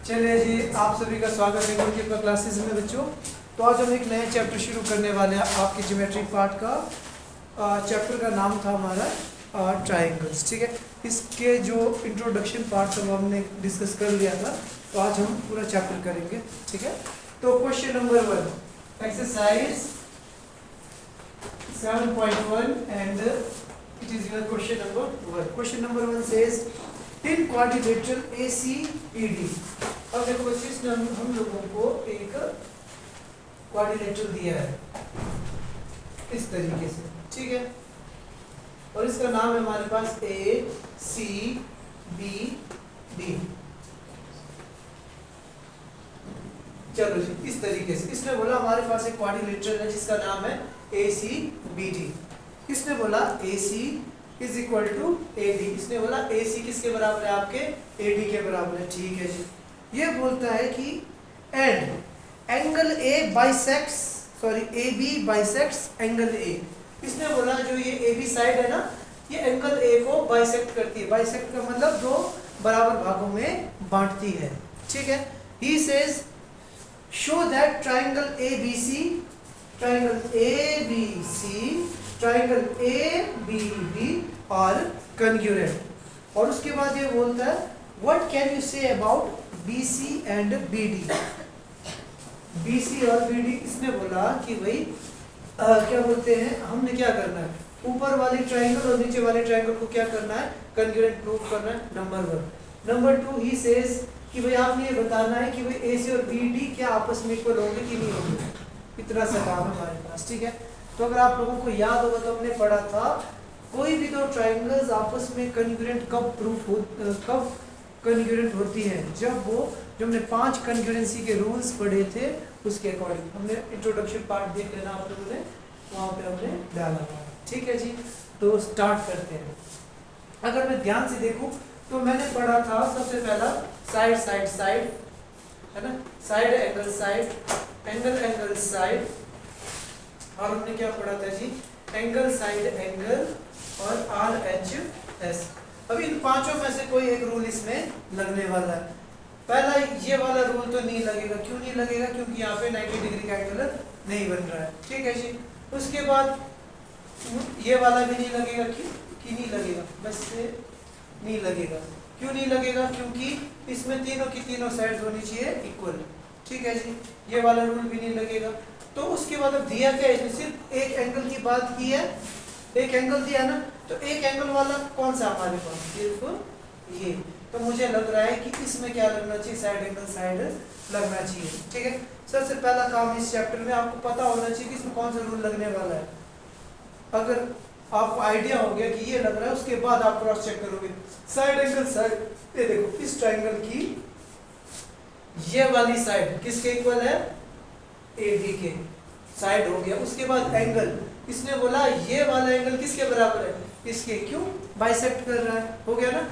चलिए जी, आप सभी का स्वागत है गुरुजी का क्लासेस में बच्चों। तो आज हम एक नया चैप्टर शुरू करने वाले हैं आपके ज्योमेट्री पार्ट का। चैप्टर का नाम था हमारा ट्रायंगल्स। ठीक है, इसके जो इंट्रोडक्शन पार्ट था वो हमने डिस्कस कर लिया था, तो आज हम पूरा चैप्टर करेंगे। ठीक है, तो question number 1 exercise 7.1 and it is your question number 1। Question number 1 says in quadrilateral ACED। अब देखो बच्चों, इसने हम लोगों को एक क्वाड्रिलेटरल दिया है इस तरीके से। ठीक है, और इसका नाम है हमारे पास ACBD। चलो जी, इस तरीके से इसने बोला हमारे पास एक क्वाड्रिलेटरल है जिसका नाम है ACBD। इसने बोला AC is equal to AD। इसने बोला AC किसके बराबर है? आपके AD के बराबर है। ठीक है जी, ये बोलता है कि and angle AB bisects angle A। इसने बोला जो ये AB साइड है ना, ये एंगल A को बाइसेक्ट करती है। बाइसेक्ट का मतलब दो बराबर भागों में बांटती है। ठीक है, he says show that triangle ABC triangle ABB और कॉन्ग्रुएंट। और उसके बाद ये बोलता है what can you say about BC and BD। BC और BD इसने बोला कि भाई क्या बोलते हैं, हमने क्या करना है, ऊपर वाले ट्रायंगल और नीचे वाले ट्रायंगल को क्या करना है, कॉन्ग्रुएंट प्रूव करना है। नंबर 1। नंबर 2 ही सेज कि भाई आपने ये बताना है कि भाई AC और BD क्या आपस में इक्वल होंगे कि नहीं होंगे। इतना सा काम है हमारे पास। ठीक है, तो अगर आप लोगों को याद होगा तो हमने पढ़ा था कोई भी दो ट्रायंगल्स आपस में कॉन्ग्रुएंट कब कॉन्ग्रुएंट होती है, जब जो हमने 5 कॉन्ग्रुएंसी के रूल्स पढ़े थे उसके अकॉर्डिंग। हमने इंट्रोडक्शन पार्ट देख लेना आप लोगों ने, वहाँ पे हमने डाला था। ठीक है जी, तो स्टार्ट करते हैं। अगर मैं ध्यान से देखूं तो मैंने पढ़ा था सबसे पहला साइड है ना, साइड एंगल साइड, और हमने क्या पढ़ा था जी, एंगल साइड एंगल और RHS। अभी इन पांचों में से कोई एक रूल इसमें लगने वाला है। पहला ये वाला रूल तो नहीं लगेगा। क्यों नहीं लगेगा? क्योंकि यहाँ पे 90 डिग्री का एंगल नहीं बन रहा है। ठीक है जी, उसके बाद ये वाला भी नहीं लगेगा। कि नहीं लगेगा, बस से नहीं लगेगा। क्यों नहीं लगेगा? क्योंकि इसमें तीनों की तीनों साइड्स होनी चाहिए इक्वल। ठीक है जी, ये वाला रूल भी नहीं लगेगा। तो उसके बाद अब दिया क्या है, इसमें सिर्फ एक एंगल की बात की है, एक एंगल दिया ना, तो एक एंगल वाला कौन सा हमारे पास, सिर्फ ये। तो मुझे लग रहा है कि इसमें क्या लगना चाहिए, साइड एंगल साइड लगना चाहिए। ठीक है, सबसे पहला काम इस चैप्टर में आपको पता होना चाहिए कि इसमें कौन सा रूल लगने वाला है। अगर आपको आइडिया हो गया कि ये लग रहा है, उसके बाद आप क्रॉस चेक करोगे साइड एंगल साइड। ये देखो, इस ट्रायंगल की ये वाली साइड किसके इक्वल है, AB के साइड हो गया। उसके बाद एंगल, इसने बोला ये वाला एंगल किसके बराबर है, इसके। क्यों? बाइसेक्ट कर रहा है, हो गया ना,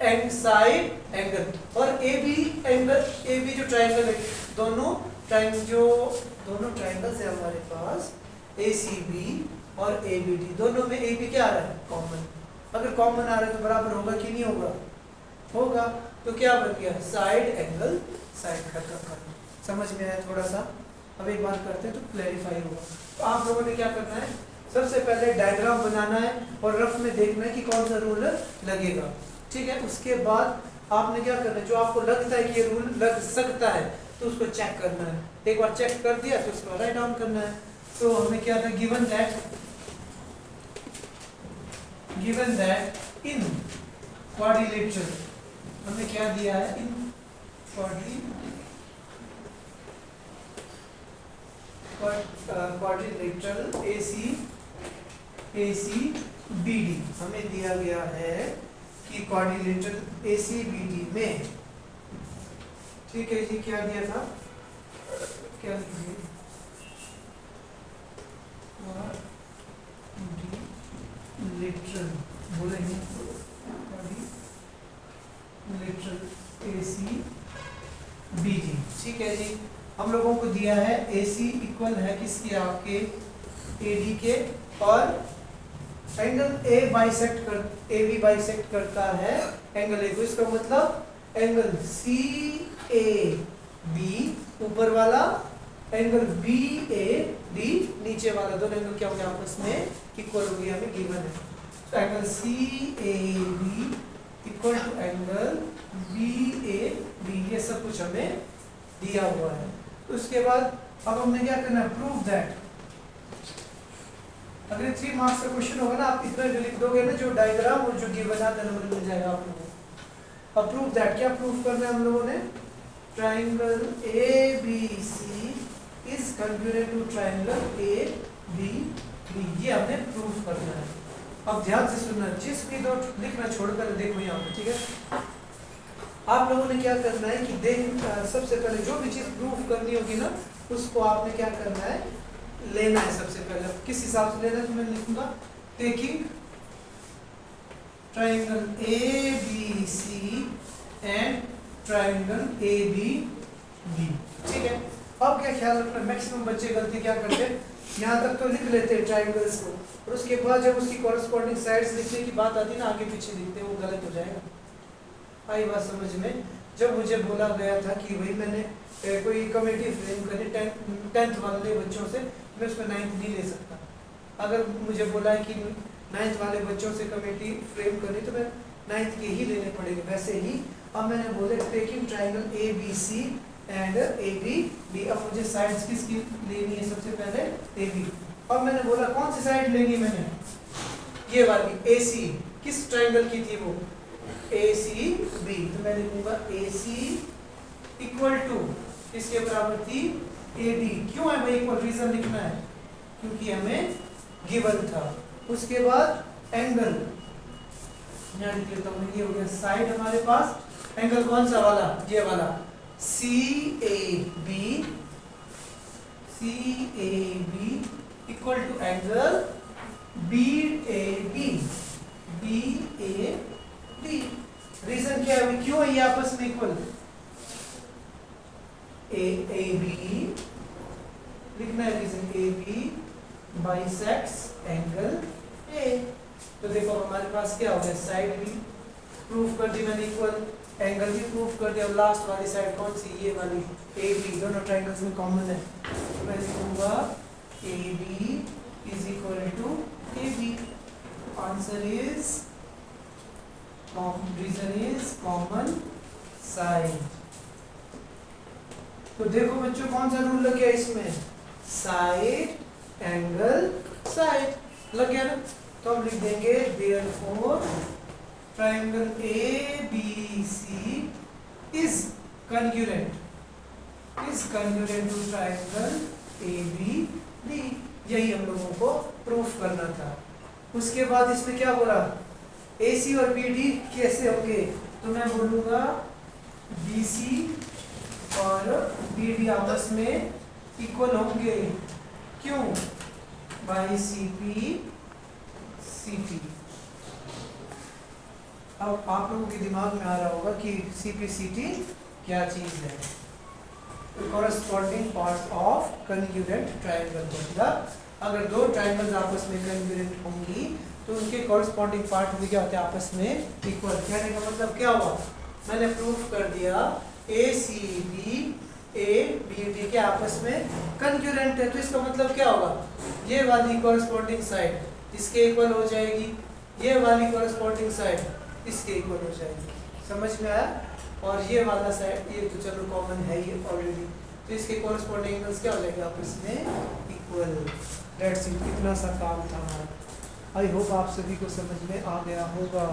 एंड साइड एंगल। और AB एंगल, AB जो ट्रायंगल है, दोनों ट्रायंगल्स है हमारे पास, ACB और ABD, दोनों में AB क्या आ रहा है, कॉमन। अगर कॉमन आ रहा है तो बराबर होगा कि नहीं होगा, होगा। तो क्या बन गया, साइड एंगल साइड खत्म। समझ में आया थोड़ा सा? अब एक बार करते हैं तो क्लैरिफाई होगा। तो आप लोगों ने क्या करना है, सबसे पहले डायग्राम बनाना है और रफ में देखना है कि कौन सा रूल लगेगा। ठीक है, उसके बाद आपने क्या करना है, जो आपको लगता है कि ये रूल लग सकता है तो उसको चेक करना है। एक बार चेक कर दिया तो उसको राइट डाउन करना है। तो हमें क्या था, गिवन दैट इन क्वाड्रिलेटरल, हमने क्या दिया है, इन क्वाड्रिलेटरल ACBD हमें दिया गया है कि क्वाड्रिलेटरल ACBD में, ठीक है जी, क्या दिया था, क्या क्वाड्रिलेटरल बोलेंगे, क्वाड्रिलेटरल ACBD। ठीक है जी, हम लोगों को दिया है AC इक्वल है किसके, आपके AD के, और एंगल AB बाइसेक्ट करता है एंगल A को। इसका मतलब एंगल ए बी ऊपर वाला, एंगल बी ए डी नीचे वाला, दोनों एंगल क्या हो गया आपस में इक्वल हो गया, हमें गिवन है। तो angle C A B equal to angle B A B, ये सब कुछ हमें दिया हुआ है। तो उसके बाद अब हमने क्या करना है, प्रूव दैट। अगर 3 मार्क्स का क्वेश्चन होगा ना, आप इतना जो लिख दोगे ना, जो डायग्राम और जो गिवन है नंबर मिल जाएगा आप लोगों को। अब प्रूव दैट, क्या प्रूव करना है हम लोगों ने, triangle A B C is congruent to triangle A B B, ये हमने प्रूव करना है। अब ध्यान से सुनना, जिस भी दो लिखना छोड़कर देखो यहाँ पे, ठीक है। आप लोगों ने क्या करना है कि सबसे पहले जो भी चीज प्रूव करनी होगी ना, उसको आपने क्या करना है, लेना है। सबसे पहले किस हिसाब से लेना है तो मैं लिखूंगा, taking triangle A B C and triangle A B B, ठीक है। अब क्या ख्याल रखना, मैक्सिमम बच्चे गलती क्या करते हैं, यहाँ तक तो लिख लेते हैं ट्राइंगल्स को, और उसके बाद जब उसकी कॉरेस्पॉन्डिंग साइड्स लिखने की बात आती है ना, आगे पीछे लिखते हैं, वो गलत हो जाएगा। आई बात समझ में। जब मुझे बोला गया था कि भाई मैंने कोई कमेटी फ्रेम करनी 10th वाले बच्चों से, मैं उसमें 9th नहीं ले सकता। अगर मुझे बोला है कि 9th वाले बच्चों से कमेटी फ्रेम करनी, तो मैं 9th के ही लेने पड़ेंगे। वैसे ही अब मैंने बोले taking triangle A B C and A B B, अब मुझे साइड्स किसकी लेनी है, सबसे पहले ए बी। अब मैंने बोला कौन सी साइड लेनी, मैंने ये वाली ए सी, किस ट्राइंगल की थी वो, ए सी बी, तो मैं लिखूंगा ए सी इक्वल टू, इसके बराबर थी ए डी। क्यों है भाई इक्वल, रीजन लिखना है क्योंकि हमें गिवन था। उसके बाद एंगल यहाँ लिख लेता हूँ, ये हो गया साइड हमारे पास, एंगल कौन सा वाला, ये वाला C A B equal to angle B A B D. Reason क्या है, क्यों है ये आपस में इक्वल, ए बी लिखना है, reason A B bisects angle A. तो देखो हमारे पास क्या हो गया, साइड भी प्रूफ कर दी मैंने इक्वल, एंगल भी प्रूफ कर दिया, और लास्ट वाली साइड कौन सी, ये वाली ए बी, दोनों ट्राइंगल्स में कॉमन है। तो मैं लिखूंगा A B is equal to A B. Answer is, reason is common side. तो देखो बच्चों कौन सा रूल लग गया इसमें, साइड एंगल साइड लग गया ना। तो हम लिख देंगे therefore triangle A B C is congruent to triangle A B B, यही हम लोगों को प्रूफ करना था। उसके बाद इसमें क्या बोला, ए सी और बी डी कैसे होंगे, तो मैं बोलूंगा बी सी और बी डी आपस में इक्वल होंगे, क्यों, by C P C T. अब आप लोगों के दिमाग में आ रहा होगा कि सी पी सी टी क्या चीज है, corresponding part of congruent triangle. मतलब अगर दो ट्राइंगल्स आपस में कॉन्ग्रुएंट होंगी तो उनके कॉरेस्पॉन्डिंग पार्ट भी क्या होते हैं, आपस में इक्वल। कहने का मतलब क्या हुआ, मैंने प्रूफ कर दिया A C B A B D के आपस में कॉन्ग्रुएंट है, तो इसका मतलब क्या होगा, ये वाली कॉरेस्पॉन्डिंग साइड इसके इक्वल हो जाएगी, ये वाली कॉरेस्पॉन्डिंग साइड इसके इक्वल हो जाएगी। समझ में आया। और ये वाला साइड ये तो चलो कॉमन है ये ऑलरेडी, तो इसके कॉरेस्पॉन्डिंग एंगल्स क्या हो जाएंगे, आपस में इक्वल। दैट्स इट, इतना सा काम था। आई होप आप सभी को समझ में आ गया होगा।